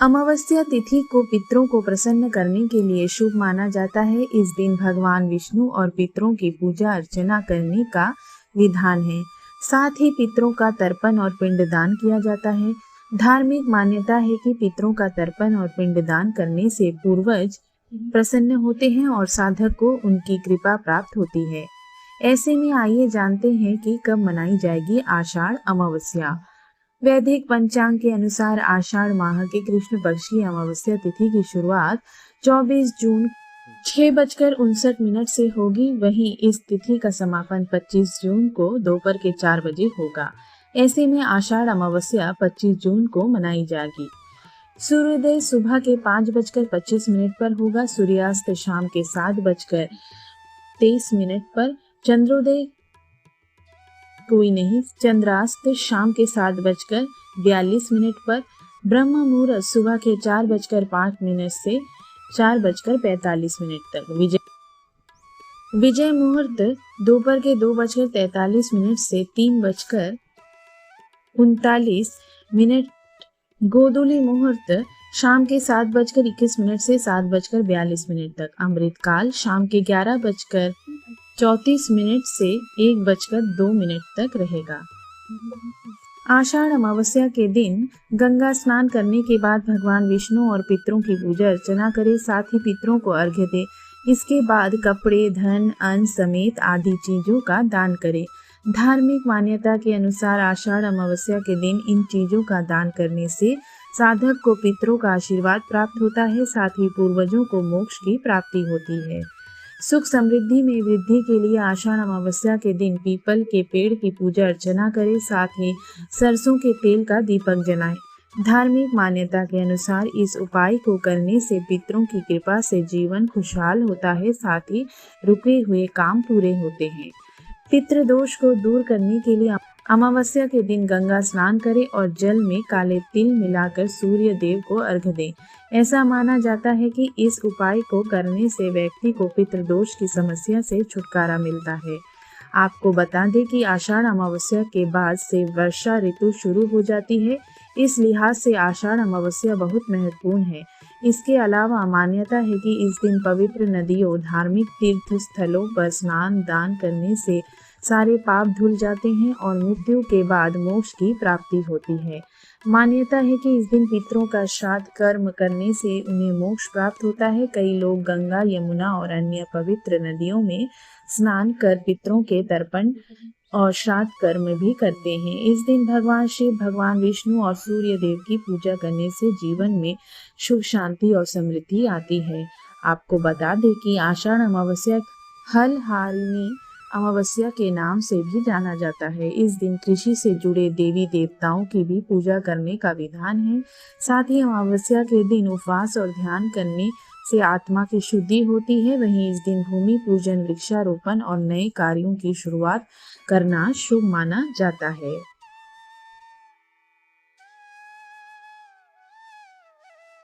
अमावस्या तिथि को पितरों को प्रसन्न करने के लिए शुभ माना जाता है। इस दिन भगवान विष्णु और पितरों की पूजा अर्चना करने का विधान है। साथ ही पितरों का तर्पण और पिंडदान किया जाता है। धार्मिक मान्यता है कि पितरों का तर्पण और पिंडदान करने से पूर्वज प्रसन्न होते हैं और साधक को उनकी कृपा प्राप्त होती है। ऐसे में आइए जानते हैं कि कब मनाई जाएगी आषाढ़ अमावस्या। वैदिक पंचांग के अनुसार आषाढ़ माह के कृष्ण पक्ष की अमावस्या तिथि की शुरुआत 24 जून 6:59 से होगी। वहीं इस तिथि का समापन 25 जून को दोपहर के 4 बजे होगा। ऐसे में आषाढ़ अमावस्या 25 जून को मनाई जाएगी। सूर्योदय सुबह के 5:25 पर होगा। सूर्यास्त शाम के 7:23 पर। चंद्रोदय कोई नहीं। चंद्रास्त शाम के 7:42 पर। ब्रह्म मुहूर्त सुबह के 4:05 से 4:45 तक। विजय मुहूर्त दोपहर के 2:43 से 3:39। गोधूली मुहूर्त शाम के 7:21 से 7:42 तक। अमृत काल शाम के 11:34 से 1:02 तक रहेगा। आषाढ़ अमावस्या के दिन गंगा स्नान करने के बाद भगवान विष्णु और पितरों की पूजा अर्चना करें। साथ ही पितरों को अर्घ्य दें। इसके बाद कपड़े, धन, अन्न समेत आदि चीजों का दान करें। धार्मिक मान्यता के अनुसार आषाढ़ अमावस्या के दिन इन चीजों का दान करने से साधक को पितरों का आशीर्वाद प्राप्त होता है। साथ ही पूर्वजों को मोक्ष की प्राप्ति होती है। सुख समृद्धि में वृद्धि के लिए आषाढ़ अमावस्या के दिन पीपल के पेड़ की पूजा अर्चना करें। साथ ही सरसों के तेल का दीपक जलाएं। धार्मिक मान्यता के अनुसार इस उपाय को करने से पितरों की कृपा से जीवन खुशहाल होता है। साथ ही रुके हुए काम पूरे होते हैं। पितृदोष को दूर करने के लिए अमावस्या के दिन गंगा स्नान करें और जल में काले तिल मिलाकर सूर्य देव को अर्घ्य दें। ऐसा माना जाता है कि इस उपाय को करने से व्यक्ति को पितृदोष की समस्या से छुटकारा मिलता है। आपको बता दें कि आषाढ़ अमावस्या के बाद से वर्षा ऋतु शुरू हो जाती है। इस लिहाज से आषाढ़ अमावस्या बहुत महत्वपूर्ण है। इसके अलावा मान्यता है कि इस दिन पवित्र नदियों, धार्मिक तीर्थ स्थलों पर स्नान दान करने से सारे पाप धुल जाते हैं और मृत्यु के बाद मोक्ष की प्राप्ति होती है। मान्यता है कि इस दिन पितरों का श्राद्ध कर्म करने से उन्हें मोक्ष प्राप्त होता है। कई लोग गंगा, यमुना और अन्य पवित्र नदियों में स्नान कर पितरों के तर्पण और श्राद्ध कर्म भी करते हैं। इस दिन भगवान शिव, भगवान विष्णु और सूर्य देव की पूजा करने से जीवन में सुख, शांति और समृद्धि आती है। आपको बता दें कि आषाढ़ अमावस्या हलहारिणी अमावस्या के नाम से भी जाना जाता है। इस दिन कृषि से जुड़े देवी देवताओं की भी पूजा करने का विधान है। साथ ही अमावस्या के दिन उपवास और ध्यान करने से आत्मा की शुद्धि होती है। वहीं इस दिन भूमि पूजन, वृक्षारोपण और नए कार्यों की शुरुआत करना शुभ माना जाता है।